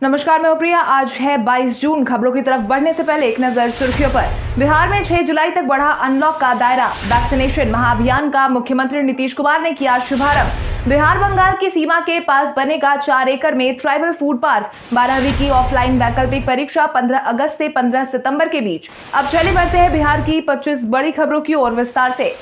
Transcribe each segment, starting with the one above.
नमस्कार, मैं प्रिया। आज है 22 जून। खबरों की तरफ बढ़ने से पहले एक नजर सुर्खियों पर। बिहार में 6 जुलाई तक बढ़ा अनलॉक का दायरा। वैक्सीनेशन महाअभियान का मुख्यमंत्री नीतीश कुमार ने किया शुभारंभ। बिहार बंगाल की सीमा के पास बनेगा 4 एकड़ में ट्राइबल फूड पार्क। 12वीं की ऑफलाइन वैकल्पिक परीक्षा 15 अगस्त से 15 सितंबर के बीच। अब चले बढ़ते हैं बिहार की 25 बड़ी खबरों की ओर विस्तार से।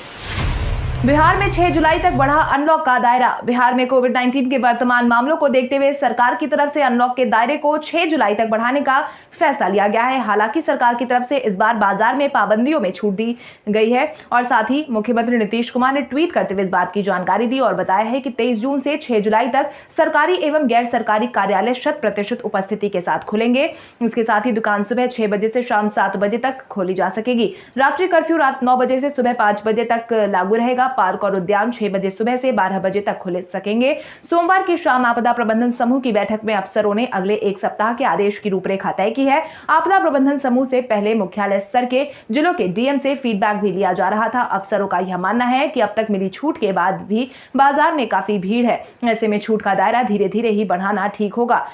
बिहार में 6 जुलाई तक बढ़ा अनलॉक का दायरा। बिहार में कोविड-19 के वर्तमान मामलों को देखते हुए सरकार की तरफ से अनलॉक के दायरे को 6 जुलाई तक बढ़ाने का फैसला लिया गया है। हालांकि सरकार की तरफ से इस बार बाजार में पाबंदियों में छूट दी गई है और साथ ही मुख्यमंत्री नीतीश कुमार ने ट्वीट करते हुए इस बात की जानकारी दी और बताया है कि 23 जून से 6 जुलाई तक सरकारी एवं गैर सरकारी कार्यालय 100% उपस्थिति के साथ खुलेंगे। इसके साथ ही दुकान सुबह 6 बजे से शाम 7 बजे तक खोली जा सकेगी। रात्रि कर्फ्यू रात 9 बजे से सुबह 5 बजे तक लागू रहेगा। पार्क और उद्यान 6 बजे सुबह से 12 बजे तक खुल सकेंगे। सोमवार की शाम आपदा प्रबंधन समूह की बैठक में अफसरों ने अगले एक सप्ताह के आदेश की रूपरेखा तय की है। आपदा प्रबंधन समूह से पहले मुख्यालय स्तर के जिलों के डीएम से फीडबैक भी लिया जा रहा था। अफसरों का यह मानना है कि अब तक मिली छूट के बाद भी बाजार में काफी भीड़ है। ऐसे में छूट का दायरा धीरे धीरे ही बढ़ाना ठीक होगा।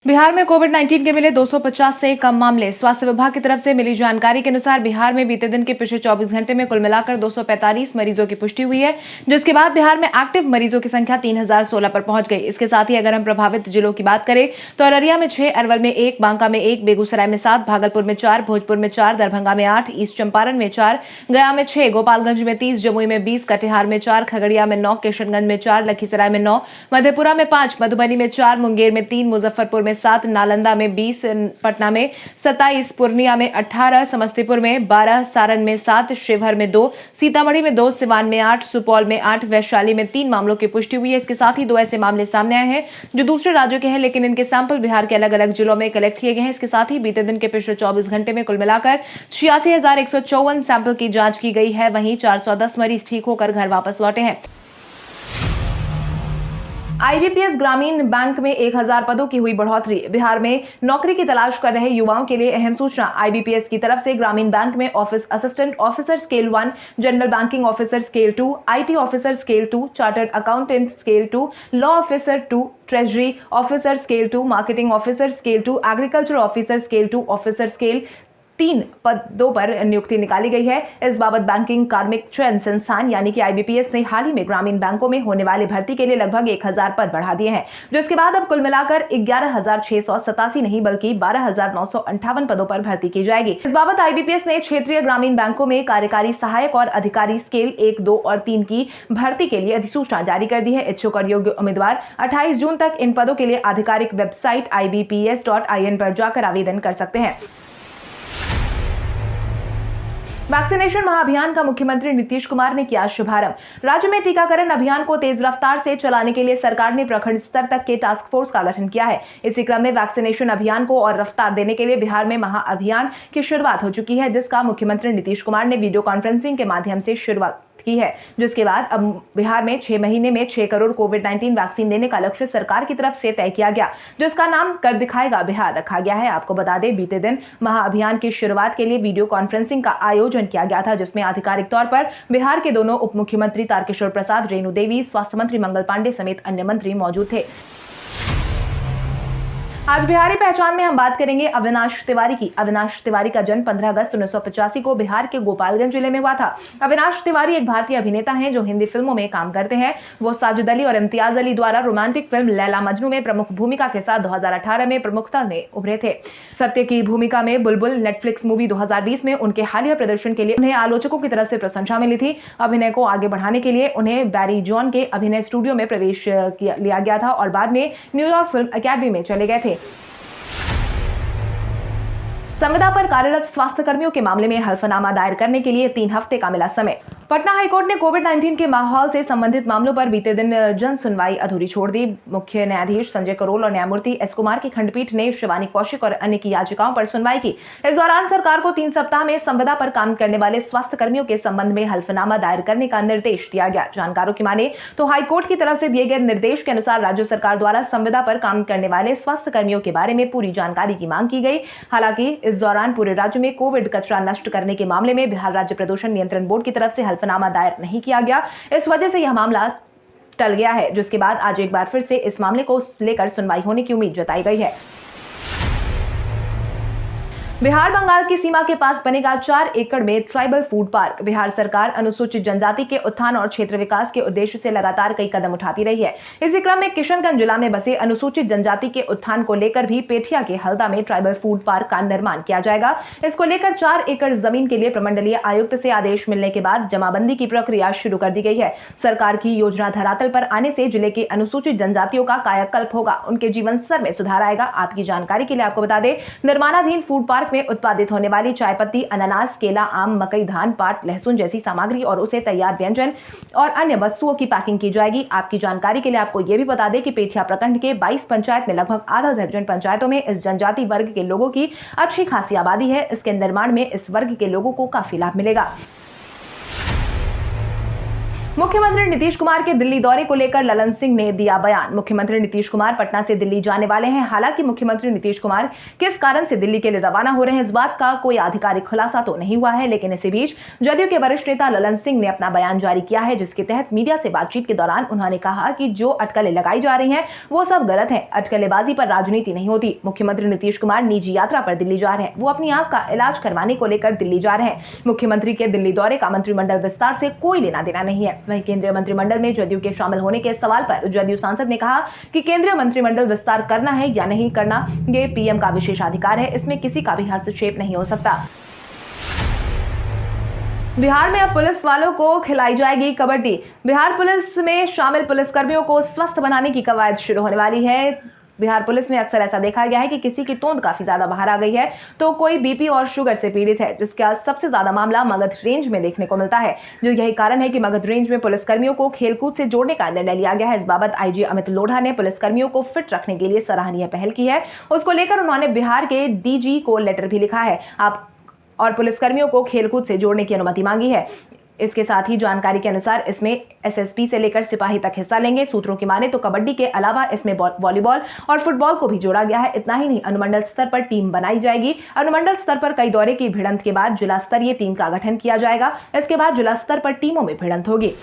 बिहार में कोविड-19 के मिले 250 से कम मामले। स्वास्थ्य विभाग की तरफ से मिली जानकारी के अनुसार बिहार में बीते दिन के पिछले 24 घंटे में कुल मिलाकर 245 मरीजों की पुष्टि हुई है, जिसके बाद बिहार में एक्टिव मरीजों की संख्या 3016 पर पहुंच गई। इसके साथ ही अगर हम प्रभावित जिलों की बात करें तो अररिया में 6, अरवल में 1, बांका में 1, बेगूसराय में 7, भागलपुर में 4, भोजपुर में 4, दरभंगा में 8, ईस्ट चंपारण में 4, गया में 6, गोपालगंज में 30, जमुई में 20, कटिहार में 4, खगड़िया में 9, किशनगंज में 4, लखीसराय में 9, मधेपुरा में 5, मधुबनी में 4, मुंगेर में 3, मुजफ्फरपुर में 7, नालंदा में 20, पटना में 27, पूर्णिया में 18, समस्तीपुर में 12, सारण में 7, शिवहर में 2, सीतामढ़ी में 2, सिवान में 8, सुपौल में 8, वैशाली में 3 मामलों की पुष्टि हुई है। इसके साथ ही 2 ऐसे मामले सामने आए हैं जो दूसरे राज्यों के हैं, लेकिन इनके सैंपल बिहार के अलग अलग जिलों में कलेक्ट किए गए हैं। इसके साथ ही बीते दिन के पिछले 24 घंटे में कुल मिलाकर 86,154 सैंपल की जांच की गई है। वहीं 410 मरीज ठीक होकर घर वापस लौटे हैं। आईबीपीएस ग्रामीण बैंक में 1000 पदों की हुई बढ़ोतरी। बिहार में नौकरी की तलाश कर रहे युवाओं के लिए अहम सूचना। आईबीपीएस की तरफ से ग्रामीण बैंक में office assistant officer scale 1, general banking officer scale 2, IT officer scale 2, chartered accountant scale 2, law officer 2, treasury officer scale 2, marketing officer scale 2, agriculture officer scale 2, officer scale 3 पदों पर नियुक्ति निकाली गई है। इस बाबत बैंकिंग कार्मिक चयन संस्थान यानी कि आईबीपीएस ने हाल ही में ग्रामीण बैंकों में होने वाली भर्ती के लिए लगभग 1000 पद बढ़ा दिए हैं, जिसके बाद अब कुल मिलाकर 11,687 नहीं बल्कि 12,958 पदों पर भर्ती की जाएगी। इस बाबत आईबीपीएस ने क्षेत्रीय ग्रामीण बैंकों में कार्यकारी सहायक और अधिकारी स्केल 1, 2 और 3 की भर्ती के लिए अधिसूचना जारी कर दी है। इच्छुक और योग्य उम्मीदवार 28 जून तक इन पदों के लिए आधिकारिक वेबसाइट ibps.in पर जाकर आवेदन कर सकते हैं। वैक्सीनेशन महाअभियान का मुख्यमंत्री नीतीश कुमार ने किया शुभारंभ। राज्य में टीकाकरण अभियान को तेज रफ्तार से चलाने के लिए सरकार ने प्रखंड स्तर तक के टास्क फोर्स का गठन किया है। इसी क्रम में वैक्सीनेशन अभियान को और रफ्तार देने के लिए बिहार में महाअभियान की शुरुआत हो चुकी है, जिसका मुख्यमंत्री नीतीश कुमार ने वीडियो कॉन्फ्रेंसिंग के माध्यम से शुरुआत की है, जिसके बाद अब बिहार में 6 महीने में 6 करोड़ कोविड-19 वैक्सीन देने का लक्ष्य सरकार की तरफ से तय किया गया, जिसका नाम कर दिखाएगा बिहार रखा गया है। आपको बता दें, बीते दिन महाअभियान की शुरुआत के लिए वीडियो कॉन्फ्रेंसिंग का आयोजन किया गया था, जिसमें आधिकारिक तौर पर बिहार के दोनों उप मुख्यमंत्री तारकिशोर प्रसाद, रेणु देवी, स्वास्थ्य मंत्री मंगल पांडे समेत अन्य मंत्री मौजूद थे। आज बिहारी पहचान में हम बात करेंगे अविनाश तिवारी की। अविनाश तिवारी का जन्म 15 अगस्त 1985 को बिहार के गोपालगंज जिले में हुआ था। अविनाश तिवारी एक भारतीय अभिनेता हैं जो हिंदी फिल्मों में काम करते हैं। वो साजिद अली और इम्तियाज अली द्वारा रोमांटिक फिल्म लैला मजनू में प्रमुख भूमिका के साथ 2018 में प्रमुखता में उभरे थे। सत्य की भूमिका में बुलबुल नेटफ्लिक्स मूवी 2020 में उनके हालिया प्रदर्शन के लिए उन्हें आलोचकों की तरफ से प्रशंसा मिली थी। अभिनय को आगे बढ़ाने के लिए उन्हें बैरी जॉन के अभिनय स्टूडियो में प्रवेश लिया गया था और बाद में न्यूयॉर्क फिल्म अकेडमी में चले गए थे। संविदा पर कार्यरत स्वास्थ्य कर्मियों के मामले में हल्फनामा दायर करने के लिए 3 हफ्ते का मिला समय। पटना हाईकोर्ट ने कोविड-19 के माहौल से संबंधित मामलों पर बीते दिन जन सुनवाई अधूरी छोड़ दी। मुख्य न्यायाधीश संजय करोल और न्यायमूर्ति एस कुमार की खंडपीठ ने शिवानी कौशिक और अन्य की याचिकाओं पर सुनवाई की। इस दौरान सरकार को 3 सप्ताह में संविदा पर काम करने वाले स्वास्थ्य कर्मियों के संबंध में हल्फनामा दायर करने का निर्देश दिया गया। जानकारों की माने तो हाईकोर्ट की तरफ से दिए गए निर्देश के अनुसार राज्य सरकार द्वारा संविदा पर काम करने वाले स्वास्थ्य कर्मियों के बारे में पूरी जानकारी की मांग की गई। हालांकि इस दौरान पूरे राज्य में कोविड कचरा नष्ट करने के मामले में बिहार राज्य प्रदूषण नियंत्रण बोर्ड की तरफ से हल्फनामा दायर नहीं किया गया। इस वजह से यह मामला टल गया है, जिसके बाद आज एक बार फिर से इस मामले को लेकर सुनवाई होने की उम्मीद जताई गई है। बिहार बंगाल की सीमा के पास बनेगा 4 एकड़ में ट्राइबल फूड पार्क। बिहार सरकार अनुसूचित जनजाति के उत्थान और क्षेत्र विकास के उद्देश्य से लगातार कई कदम उठाती रही है। इसी क्रम में किशनगंज जिला में बसे अनुसूचित जनजाति के उत्थान को लेकर भी पेठिया के हल्दा में ट्राइबल फूड पार्क का निर्माण किया जाएगा। इसको लेकर 4 एकड़ जमीन के लिए प्रमंडलीय आयुक्त से आदेश मिलने के बाद जमाबंदी की प्रक्रिया शुरू कर दी गई है। सरकार की योजना धरातल पर आने से जिले के अनुसूचित जनजातियों का कायाकल्प होगा, उनके जीवन स्तर में सुधार आएगा। आपकी जानकारी के लिए आपको बता दें, निर्माणाधीन फूड पार्क में उत्पादित होने वाली चाय पत्ती, अनानास, केला, आम, मकई, धान, पाट, लहसुन जैसी सामग्री और उसे तैयार व्यंजन और अन्य वस्तुओं की पैकिंग की जाएगी। आपकी जानकारी के लिए आपको यह भी बता दें कि पेठिया प्रखंड के 22 पंचायत में लगभग आधा दर्जन पंचायतों में इस जनजाति वर्ग के लोगों की अच्छी खासी आबादी है। इसके निर्माण में इस वर्ग के लोगों को काफी लाभ मिलेगा। मुख्यमंत्री नीतीश कुमार के दिल्ली दौरे को लेकर ललन सिंह ने दिया बयान। मुख्यमंत्री नीतीश कुमार पटना से दिल्ली जाने वाले हैं। हालांकि मुख्यमंत्री नीतीश कुमार किस कारण से दिल्ली के लिए रवाना हो रहे हैं, इस बात का कोई आधिकारिक खुलासा तो नहीं हुआ है, लेकिन इसी बीच जदयू के वरिष्ठ नेता ललन सिंह ने अपना बयान जारी किया है, जिसके तहत मीडिया से बातचीत के दौरान उन्होंने कहा कि जो अटकलें लगाई जा रही हैं वो सब गलत है। अटकलेबाजी पर राजनीति नहीं होती। मुख्यमंत्री नीतीश कुमार निजी यात्रा पर दिल्ली जा रहे हैं। वो अपनी आंख का इलाज करवाने को लेकर दिल्ली जा रहे हैं। मुख्यमंत्री के दिल्ली दौरे का मंत्रिमंडल विस्तार से कोई लेना देना नहीं है। वहीं केंद्रीय मंत्रिमंडल में जदयू के शामिल होने के सवाल पर जदयू सांसद ने कहा कि केंद्रीय मंत्रिमंडल विस्तार करना है या नहीं करना, ये पीएम का विशेषाधिकार है, इसमें किसी का भी हस्तक्षेप नहीं हो सकता। बिहार में अब पुलिस वालों को खिलाई जाएगी कबड्डी। बिहार पुलिस में शामिल पुलिसकर्मियों को स्वस्थ बनाने की कवायद शुरू होने वाली है। बिहार पुलिस में अक्सर ऐसा देखा गया है कि किसी की तोंद काफी ज्यादा बाहर आ गई है तो कोई बीपी और शुगर से पीड़ित है, जिसका सबसे ज्यादा मामला मगध रेंज में देखने को मिलता है। जो यही कारण है कि मगध रेंज में पुलिसकर्मियों को खेलकूद से जोड़ने का निर्णय लिया गया है। इस बाबत आईजी अमित लोढ़ा ने पुलिसकर्मियों को फिट रखने के लिए सराहनीय पहल की है। उसको लेकर उन्होंने बिहार के डीजी को लेटर भी लिखा है और पुलिसकर्मियों को खेलकूद से जोड़ने की अनुमति मांगी है। इसके साथ ही जानकारी के अनुसार इसमें एसएसपी से लेकर सिपाही तक हिस्सा लेंगे। सूत्रों की माने तो कबड्डी के अलावा इसमें वॉलीबॉल और फुटबॉल को भी जोड़ा गया है। इतना ही नहीं, अनुमंडल स्तर पर टीम बनाई जाएगी। अनुमंडल स्तर पर कई दौरे की भिड़ंत के बाद जिला स्तरीय टीम का गठन किया जाएगा। इसके बाद जिला स्तर पर टीमों में भिड़ंत होगी।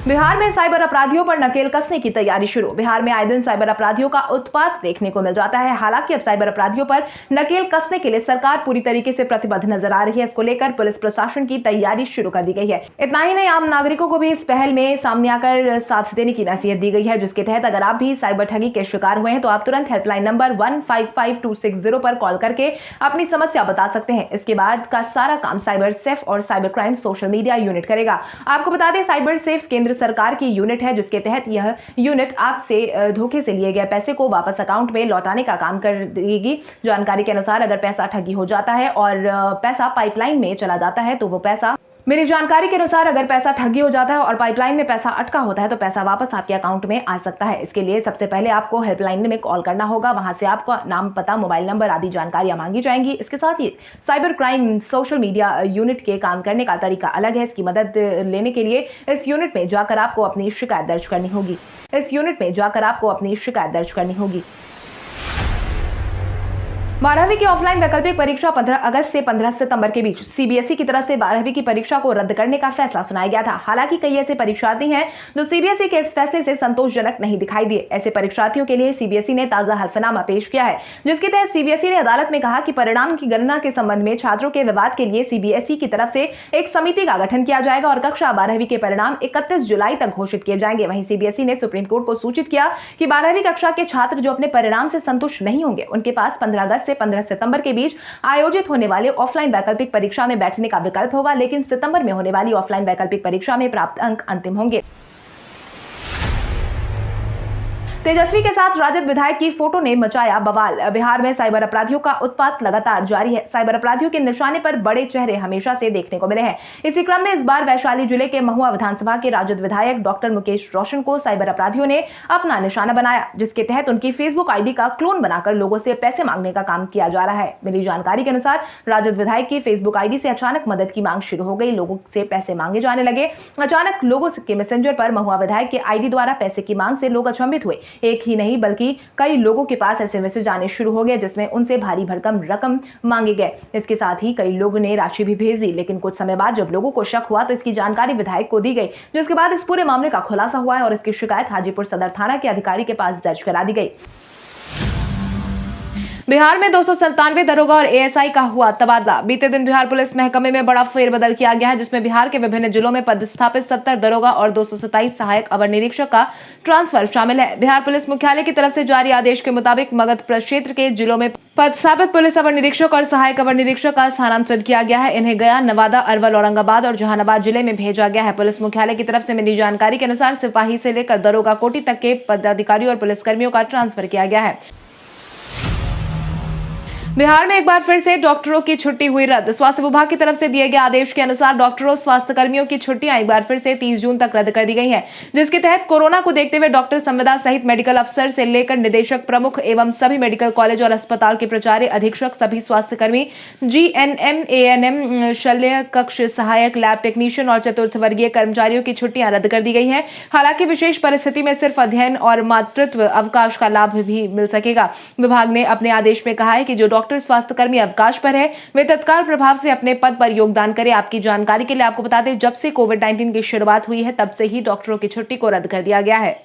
बिहार में साइबर अपराधियों पर नकेल कसने की तैयारी शुरू। बिहार में आए दिन साइबर अपराधियों का उत्पात देखने को मिल जाता है। हालांकि अब साइबर अपराधियों पर नकेल कसने के लिए सरकार पूरी तरीके से प्रतिबद्ध नजर आ रही है। इसको लेकर पुलिस प्रशासन की तैयारी शुरू कर दी गई है। इतना ही नहीं, आम नागरिकों को भी इस पहल में सामने आकर साथ देने की नसीहत दी गई है, जिसके तहत अगर आप भी साइबर ठगी के शिकार हुए हैं तो आप तुरंत हेल्पलाइन नंबर 155260 पर कॉल करके अपनी समस्या बता सकते हैं। इसके बाद का सारा काम साइबर सेफ और cyber crime social media unit करेगा। आपको बता दें, साइबर सेफ केंद्र सरकार की यूनिट है, जिसके तहत यह यूनिट आपसे धोखे से लिए गए पैसे को वापस अकाउंट में लौटाने का काम कर देगी। जानकारी के अनुसार अगर पैसा ठगी हो जाता है और पैसा पाइपलाइन में चला जाता है तो वो पैसा मेरी जानकारी के अनुसार अगर पैसा ठगी हो जाता है और पाइपलाइन में पैसा अटका होता है तो पैसा वापस आपके अकाउंट में आ सकता है। इसके लिए सबसे पहले आपको हेल्पलाइन में कॉल करना होगा। वहां से आपका नाम, पता, मोबाइल नंबर आदि जानकारियां मांगी जाएंगी। इसके साथ ही cyber crime social media unit के काम करने का तरीका अलग है। इसकी मदद लेने के लिए इस यूनिट में जाकर आपको अपनी शिकायत दर्ज करनी होगी। 12वीं की ऑफलाइन वैकल्पिक परीक्षा 15 अगस्त से 15 सितंबर के बीच सीबीएसई की तरफ से 12वीं की परीक्षा को रद्द करने का फैसला सुनाया गया था। हालांकि कई ऐसे परीक्षार्थी हैं जो सीबीएसई के इस फैसले से संतोषजनक नहीं दिखाई दिए। ऐसे परीक्षार्थियों के लिए सीबीएसई ने ताजा हल्फनामा पेश किया है, जिसके तहत सीबीएसई ने अदालत में कहा कि परिणाम की गणना के संबंध में छात्रों के विवाद के लिए सीबीएसई की तरफ से एक समिति का गठन किया जाएगा और कक्षा 12वीं के परिणाम 31 जुलाई तक घोषित किए जाएंगे। वहीं सीबीएसई ने सुप्रीम कोर्ट को सूचित किया कि 12वीं कक्षा के छात्र जो अपने परिणाम से संतुष्ट नहीं होंगे, उनके पास 15 अगस्त से 15 सितंबर के बीच आयोजित होने वाले ऑफलाइन वैकल्पिक परीक्षा में बैठने का विकल्प होगा, लेकिन सितंबर में होने वाली ऑफलाइन वैकल्पिक परीक्षा में प्राप्त अंक अंतिम होंगे। तेजस्वी के साथ राजद विधायक की फोटो ने मचाया बवाल। बिहार में साइबर अपराधियों का उत्पात लगातार जारी है। साइबर अपराधियों के निशाने पर बड़े चेहरे हमेशा से देखने को मिले हैं। इसी क्रम में इस बार वैशाली जिले के महुआ विधानसभा के राजद विधायक डॉक्टर मुकेश रोशन को साइबर अपराधियों ने अपना निशाना बनाया, जिसके तहत उनकी फेसबुक आईडी का क्लोन बनाकर लोगों से पैसे मांगने का काम किया जा रहा है। मिली जानकारी के अनुसार राजद विधायक की फेसबुक आईडी से अचानक मदद की मांग शुरू हो गई। लोगों से पैसे मांगे जाने लगे। अचानक लोगों के मैसेंजर पर महुआ विधायक के आईडी द्वारा पैसे की मांग से लोग अचंभित हुए। एक ही नहीं बल्कि कई लोगों के पास ऐसे मैसेज आने शुरू हो गए जिसमें उनसे भारी भरकम रकम मांगे गए। इसके साथ ही कई लोगों ने राशि भी भेज दी, लेकिन कुछ समय बाद जब लोगों को शक हुआ तो इसकी जानकारी विधायक को दी गई, जिसके बाद इस पूरे मामले का खुलासा हुआ है और इसकी शिकायत हाजीपुर सदर थाना के अधिकारी के पास दर्ज करा दी गई। बिहार में 297 दरोगा और एएसआई का हुआ तबादला। बीते दिन बिहार पुलिस महकमे में बड़ा फेरबदल किया गया है, जिसमें बिहार के विभिन्न जिलों में पदस्थापित 70 दरोगा और 227 सहायक अवर निरीक्षक का ट्रांसफर शामिल है। बिहार पुलिस मुख्यालय की तरफ से जारी आदेश के मुताबिक मगध प्रक्षेत्र के जिलों में पदस्थापित पुलिस अवर निरीक्षक और सहायक अवर निरीक्षक का स्थानांतरण किया गया है। इन्हें गया, नवादा, अरवल, औरंगाबाद और जहानाबाद जिले में भेजा गया है। पुलिस मुख्यालय की तरफ से मिली जानकारी के अनुसार सिपाही से लेकर दरोगा कोटि तक के पदाधिकारियों और पुलिसकर्मियों का ट्रांसफर किया गया है। बिहार में एक बार फिर से डॉक्टरों की छुट्टी हुई रद्द। स्वास्थ्य विभाग की तरफ से दिए गए आदेश के अनुसार डॉक्टरों, स्वास्थ्य कर्मियों की छुट्टियां एक बार फिर से 30 जून तक रद्द कर दी गई हैं, जिसके तहत कोरोना को देखते हुए डॉक्टर, संविदा सहित मेडिकल अफसर से लेकर निदेशक प्रमुख एवं सभी मेडिकल कॉलेज और अस्पताल के प्राचार्य, अधीक्षक, सभी स्वास्थ्य कर्मी, जीएनएम, एएनएम, शल्य कक्ष सहायक, लैब टेक्नीशियन और चतुर्थ वर्गीय कर्मचारियों की छुट्टियां रद्द कर दी गई हैं। हालांकि विशेष परिस्थिति में सिर्फ अध्ययन और मातृत्व अवकाश का लाभ भी मिल सकेगा। विभाग ने अपने आदेश में कहा है कि जो डॉक्टर, स्वास्थ्य कर्मी अवकाश पर है वे तत्काल प्रभाव से अपने पद पर योगदान करें। आपकी जानकारी के लिए आपको बता दें, जब से कोविड-19 की शुरुआत हुई है तब से ही डॉक्टरों की छुट्टी को रद्द कर दिया गया है।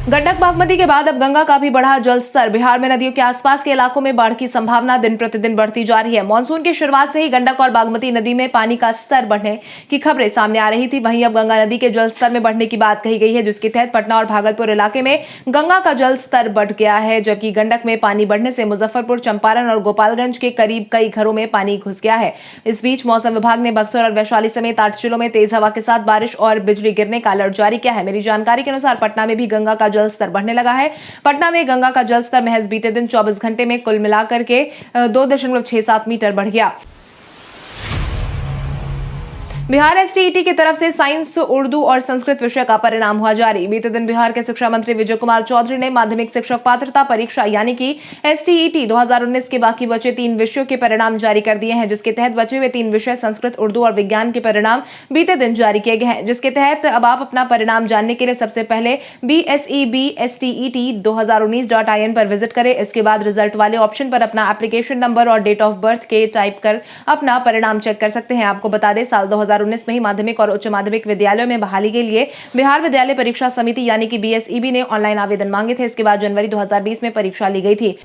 गंडक, बागमती के बाद अब गंगा का भी बढ़ा जलस्तर। बिहार में नदियों के आसपास के इलाकों में बाढ़ की संभावना दिन प्रतिदिन बढ़ती जा रही है। मानसून की शुरुआत से ही गंडक और बागमती नदी में पानी का स्तर बढ़ने की खबरें सामने आ रही थी। वहीं अब गंगा नदी के जलस्तर में बढ़ने की बात कही गई है, जिसके तहत पटना और भागलपुर इलाके में गंगा का जलस्तर बढ़ गया है, जबकि गंडक में पानी बढ़ने से मुजफ्फरपुर, चंपारण और गोपालगंज के करीब कई घरों में पानी घुस गया है। इस बीच मौसम विभाग ने बक्सर और वैशाली समेत 8 जिलों में तेज हवा के साथ बारिश और बिजली गिरने का अलर्ट जारी किया है। मेरी जानकारी के अनुसार पटना में भी गंगा का जलस्तर बढ़ने लगा है। पटना में गंगा का जलस्तर महज बीते दिन 24 घंटे में कुल मिलाकर के 2.67 मीटर बढ़ गया। बिहार एसटीईटी की तरफ से साइंस, उर्दू और संस्कृत विषय का परिणाम हुआ जारी। बीते दिन बिहार के शिक्षा मंत्री विजय कुमार चौधरी ने माध्यमिक शिक्षक पात्रता परीक्षा यानी कि एसटीईटी 2019 के बाकी बचे 3 विषयों के परिणाम जारी कर दिए हैं, जिसके तहत बचे हुए 3 विषय संस्कृत, उर्दू और विज्ञान के परिणाम बीते दिन जारी किए गए हैं। जिसके तहत अब आप अपना परिणाम जानने के लिए सबसे पहले BSEB-STET2019.in पर विजिट करें। इसके बाद रिजल्ट वाले ऑप्शन पर अपना एप्लीकेशन नंबर और डेट ऑफ बर्थ के टाइप कर अपना परिणाम चेक कर सकते हैं। आपको बता दें, साल 2019 में ही माध्यमिक और उच्च माध्यमिक विद्यालयों में बहाली के लिए बिहार विद्यालय परीक्षा समिति यानी कि बीएसईबी ने ऑनलाइन आवेदन मांगे थे। इसके बाद जनवरी 2020 में परीक्षा ली गई थी।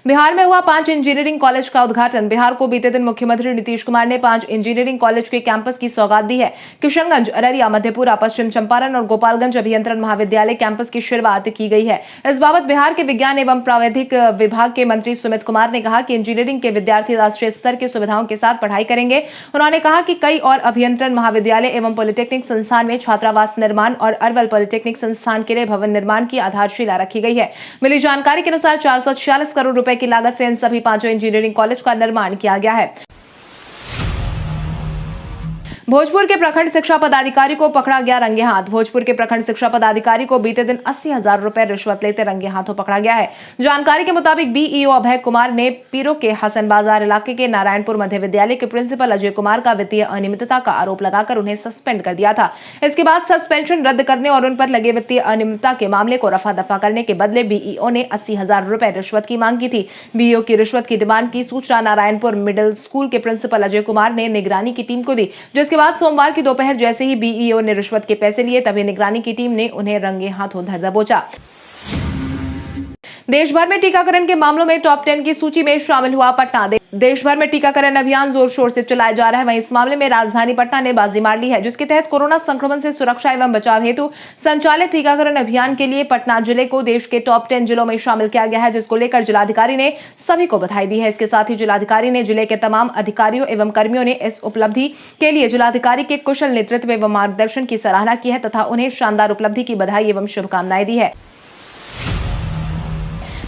बिहार में हुआ 5 इंजीनियरिंग कॉलेज का उद्घाटन। बिहार को बीते दिन मुख्यमंत्री नीतीश कुमार ने 5 इंजीनियरिंग कॉलेज के कैंपस की सौगात दी है। किशनगंज, अररिया, मधेपुरा, पश्चिम चंपारण और गोपालगंज अभियंत्रण महाविद्यालय कैंपस की शुरुआत की गई है। इस बाबत बिहार के विज्ञान एवं प्रावैधिक विभाग के मंत्री सुमित कुमार ने कहा कि इंजीनियरिंग के विद्यार्थी राष्ट्रीय स्तर की सुविधाओं के साथ पढ़ाई करेंगे। उन्होंने कहा कि कई और अभियंत्रण महाविद्यालय एवं पॉलिटेक्निक संस्थान में छात्रावास निर्माण और अरवल पॉलिटेक्निक संस्थान के लिए भवन निर्माण की आधारशिला रखी गई है। मिली जानकारी के अनुसार 446 करोड़ रुपए की लागत से इन सभी 5 इंजीनियरिंग कॉलेज का निर्माण किया गया है। भोजपुर के प्रखंड शिक्षा पदाधिकारी को पकड़ा गया रंगे हाथ। भोजपुर के प्रखंड शिक्षा पदाधिकारी को बीते दिन 80,000 रुपए रिश्वत लेते रंगे हाथों पकड़ा गया है। जानकारी के मुताबिक बीईओ अभय कुमार ने पीरो के हसन बाजार इलाके के नारायणपुर मध्य विद्यालय के प्रिंसिपल अजय कुमार का वित्तीय अनियमितता का आरोप लगाकर उन्हें सस्पेंड कर दिया था। इसके बाद सस्पेंशन रद्द करने और उन पर लगे वित्तीय अनियमितता के मामले को रफा दफा करने के बदले बीईओ ने 80,000 रुपए रिश्वत की मांग की थी। बीईओ की रिश्वत की डिमांड की सूचना नारायणपुर मिडिल स्कूल के प्रिंसिपल अजय कुमार ने निगरानी की टीम को दी, जिसके बाद सोमवार की दोपहर जैसे ही बीईओ ने रिश्वत के पैसे लिए, तभी निगरानी की टीम ने उन्हें रंगे हाथों धर दबोचा। देश भर में टीकाकरण के मामलों में टॉप 10 की सूची में शामिल हुआ पटना। देश भर में टीकाकरण अभियान जोर शोर से चलाया जा रहा है। वहीं इस मामले में राजधानी पटना ने बाजी मार ली है, जिसके तहत कोरोना संक्रमण से सुरक्षा एवं बचाव हेतु संचालित टीकाकरण अभियान के लिए पटना जिले को देश के टॉप 10 जिलों में शामिल किया गया है, जिसको लेकर जिलाधिकारी ने सभी को बधाई दी है। इसके साथ ही जिलाधिकारी ने जिले के तमाम अधिकारियों एवं कर्मियों ने इस उपलब्धि के लिए जिलाधिकारी के कुशल नेतृत्व एवं मार्गदर्शन की सराहना की है तथा उन्हें शानदार उपलब्धि की बधाई एवं शुभकामनाएं दी है।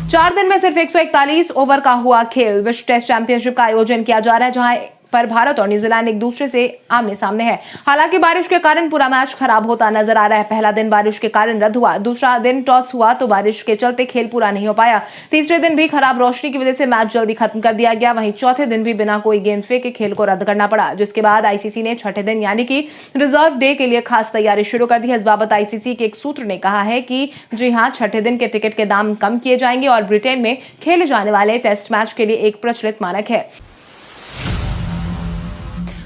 4 दिन में सिर्फ 141 ओवर का हुआ खेल। विश्व टेस्ट चैंपियनशिप का आयोजन किया जा रहा है, जहां पर भारत और न्यूजीलैंड एक दूसरे से आमने सामने है। हालांकि बारिश के कारण पूरा मैच खराब होता नजर आ रहा है। पहला दिन बारिश के कारण रद्द हुआ, दूसरा दिन टॉस हुआ तो बारिश के चलते खेल पूरा नहीं हो पाया। तीसरे दिन भी खराब रोशनी की वजह से मैच जल्दी खत्म कर दिया गया। वहीं चौथे दिन भी बिना कोई गेंद फेंके खेल को रद्द करना पड़ा, जिसके बाद आईसीसी ने छठे दिन यानी कि रिजर्व डे के लिए खास तैयारी शुरू कर दी है। इस बाबत आईसीसी के एक सूत्र ने कहा है कि जी हां, छठे दिन के टिकट के दाम कम किए जाएंगे और ब्रिटेन में खेले जाने वाले टेस्ट मैच के लिए एक प्रचलित मानक है।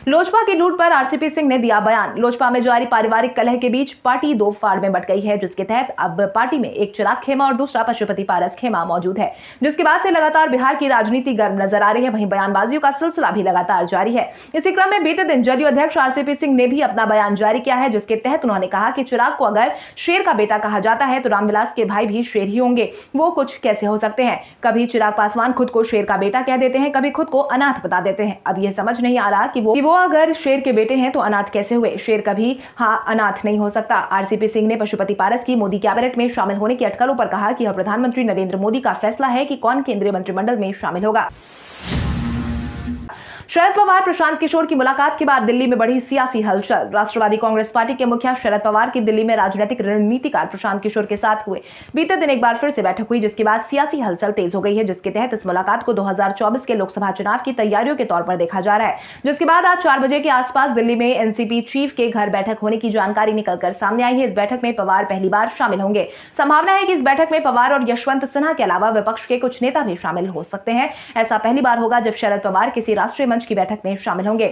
लोजपा की लूट पर आरसीपी सिंह ने दिया बयान। लोजपा में जारी पारिवारिक कलह के बीच पार्टी दो फाड़ में बंट गई है, जिसके तहत अब पार्टी में एक चिराग खेमा और दूसरा पशुपति पारस खेमा मौजूद है, जिसके बाद से लगातार बिहार की राजनीति गर्म नजर आ रही है। वहीं बयानबाजियों का सिलसिला भी लगातार जारी है। इसी क्रम में बीते दिन जदयू अध्यक्ष आरसीपी सिंह ने भी अपना बयान जारी किया है, जिसके तहत उन्होंने कहा कि चिराग को अगर शेर का बेटा कहा जाता है तो रामविलास के भाई भी शेर ही होंगे। वो कुछ कैसे हो सकते हैं? कभी चिराग पासवान खुद को शेर का बेटा कह देते हैं, कभी खुद को अनाथ बता देते हैं। अब यह समझ नहीं आ रहा कि वो अगर शेर के बेटे हैं तो अनाथ कैसे हुए? शेर कभी अनाथ नहीं हो सकता। आरसीपी सिंह ने पशुपति पारस की मोदी कैबिनेट में शामिल होने की अटकलों पर कहा कि यह प्रधानमंत्री नरेंद्र मोदी का फैसला है कि कौन केंद्रीय मंत्रिमंडल में शामिल होगा। शरद पवार प्रशांत किशोर की मुलाकात के बाद दिल्ली में बढ़ी सियासी हलचल। राष्ट्रवादी कांग्रेस पार्टी के मुखिया शरद पवार की दिल्ली में राजनीतिक रणनीतिकार प्रशांत किशोर के साथ हुए बीते दिन एक बार फिर से बैठक हुई, जिसके बाद सियासी हलचल तेज हो गई है, जिसके तहत इस मुलाकात को 2024 के लोकसभा चुनाव की तैयारियों के तौर पर देखा जा रहा है। जिसके बाद आज 4 बजे के आसपास दिल्ली में एनसीपी चीफ के घर बैठक होने की जानकारी निकलकर सामने आई है। इस बैठक में पवार पहली बार शामिल होंगे। संभावना है कि इस बैठक में पवार और यशवंत सिन्हा के अलावा विपक्ष के कुछ नेता भी शामिल हो सकते हैं। ऐसा पहली बार होगा जब शरद पवार किसी राष्ट्रीय मंच की बैठक में शामिल होंगे।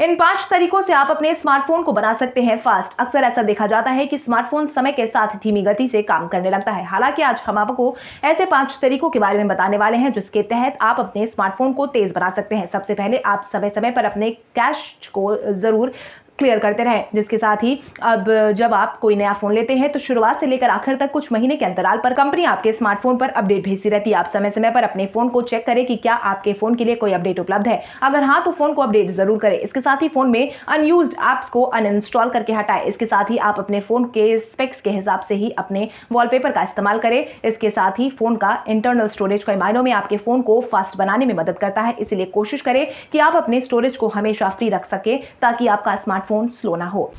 इन 5 तरीकों से आप अपने स्मार्टफोन को बना सकते हैं फास्ट। अक्सर ऐसा देखा जाता है कि स्मार्टफोन समय के साथ धीमी गति से काम करने लगता है। हालांकि आज हम आपको ऐसे 5 तरीकों के बारे में बताने वाले हैं जिसके तहत आप अपने स्मार्टफोन को तेज बना सकते हैं। सबसे पहले आप समय समय पर अपने कैश को जरूर क्लियर करते रहें, जिसके साथ ही अब जब आप कोई नया फोन लेते हैं तो शुरुआत से लेकर आखिर तक कुछ महीने के अंतराल पर कंपनी आपके स्मार्टफोन पर अपडेट भेजती रहती है। आप समय समय पर अपने फोन को चेक करें कि क्या आपके फोन के लिए कोई अपडेट उपलब्ध है। अगर हाँ, तो फोन को अपडेट जरूर करें। इसके साथ ही फोन में अनयूज्ड ऐप्स को अनइंस्टॉल करके हटाएं। इसके साथ ही आप अपने फोन के स्पेक्स के हिसाब से ही अपने वॉलपेपर का इस्तेमाल करें। इसके साथ ही फोन का इंटरनल स्टोरेज कई मायनों में आपके फोन को फास्ट बनाने में मदद करता है, इसलिए कोशिश करें कि आप अपने स्टोरेज को हमेशा फ्री रख सके ताकि आपका स्मार्टफोन स्लो ना हो।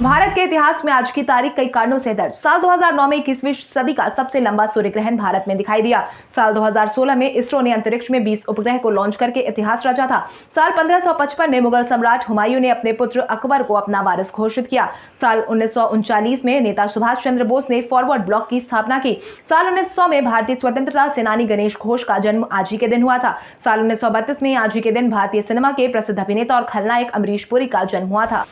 भारत के इतिहास में आज की तारीख कई कारणों से दर्ज। साल 2009 में 21वीं सदी का सबसे लंबा सूर्य ग्रहण भारत में दिखाई दिया। साल 2016 में इसरो ने अंतरिक्ष में 20 उपग्रह को लॉन्च करके इतिहास रचा था। साल 1555 में मुगल सम्राट हुमायूं ने अपने पुत्र अकबर को अपना वारिस घोषित किया। साल 1939 में नेता सुभाष चंद्र बोस ने फॉरवर्ड ब्लॉक की स्थापना की। साल 1900 में भारतीय स्वतंत्रता सेनानी गणेश घोष का जन्म आज ही के दिन हुआ था। साल 1932 में आज ही के दिन भारतीय सिनेमा के प्रसिद्ध अभिनेता और खलनायक अमरीश पुरी का जन्म हुआ था।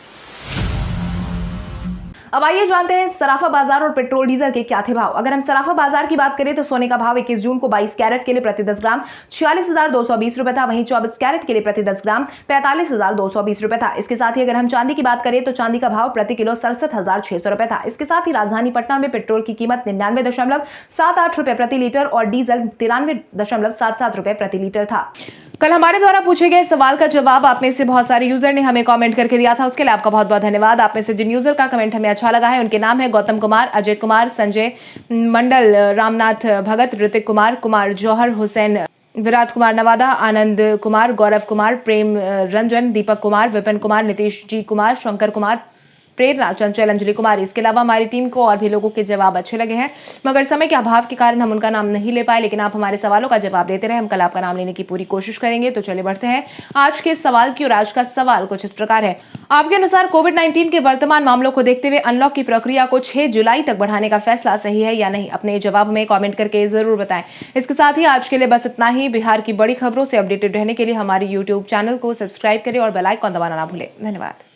अब आइए जानते हैं सराफा बाजार और पेट्रोल डीजल के क्या थे भाव। अगर हम सराफा बाजार की बात करें तो सोने का भाव 21 जून को 22 कैरेट के लिए प्रति 10 ग्राम 46,220 रुपए था। वहीं 24 कैरेट के लिए प्रति 10 ग्राम 45,220 रुपए था। इसके साथ ही अगर हम चांदी की बात करें तो चांदी का भाव प्रति किलो 67,600 रुपए था। इसके साथ ही राजधानी पटना में पेट्रोल की कीमत 99.78 रुपए प्रति लीटर और डीजल 93.77 रुपए प्रति लीटर था। कल हमारे द्वारा पूछे गए सवाल का जवाब आप में से बहुत सारे यूजर ने हमें कमेंट करके दिया था, उसके लिए आपका बहुत बहुत धन्यवाद। आप में से जिन यूजर का कमेंट हमें अच्छा लगा है उनके नाम है गौतम कुमार, अजय कुमार, संजय मंडल, रामनाथ भगत, ऋतिक कुमार, कुमार जौहर, हुसैन, विराट कुमार नवादा, आनंद कुमार, गौरव कुमार, प्रेम रंजन, दीपक कुमार, विपिन कुमार, नीतीश जी कुमार, शंकर कुमार, प्रेरणा, चंचल, अंजलि कुमारी। इसके अलावा हमारी टीम को और भी लोगों के जवाब अच्छे लगे हैं, मगर समय के अभाव के कारण हम उनका नाम नहीं ले पाए। लेकिन आप हमारे सवालों का जवाब देते रहे, हम कल आपका नाम लेने की पूरी कोशिश करेंगे। तो चलिए बढ़ते हैं आज के सवाल की। और आज का सवाल कुछ इस प्रकार है, आपके अनुसार कोविड-19 के वर्तमान मामलों को देखते हुए अनलॉक की प्रक्रिया को 6 जुलाई तक बढ़ाने का फैसला सही है या नहीं? अपने जवाब में कमेंट करके जरूर बताएं। इसके साथ ही आज के लिए बस इतना ही। बिहार की बड़ी खबरों से अपडेटेड रहने के लिए हमारे YouTube चैनल को सब्सक्राइब करें और बेल आइकन दबाना ना भूलें। धन्यवाद।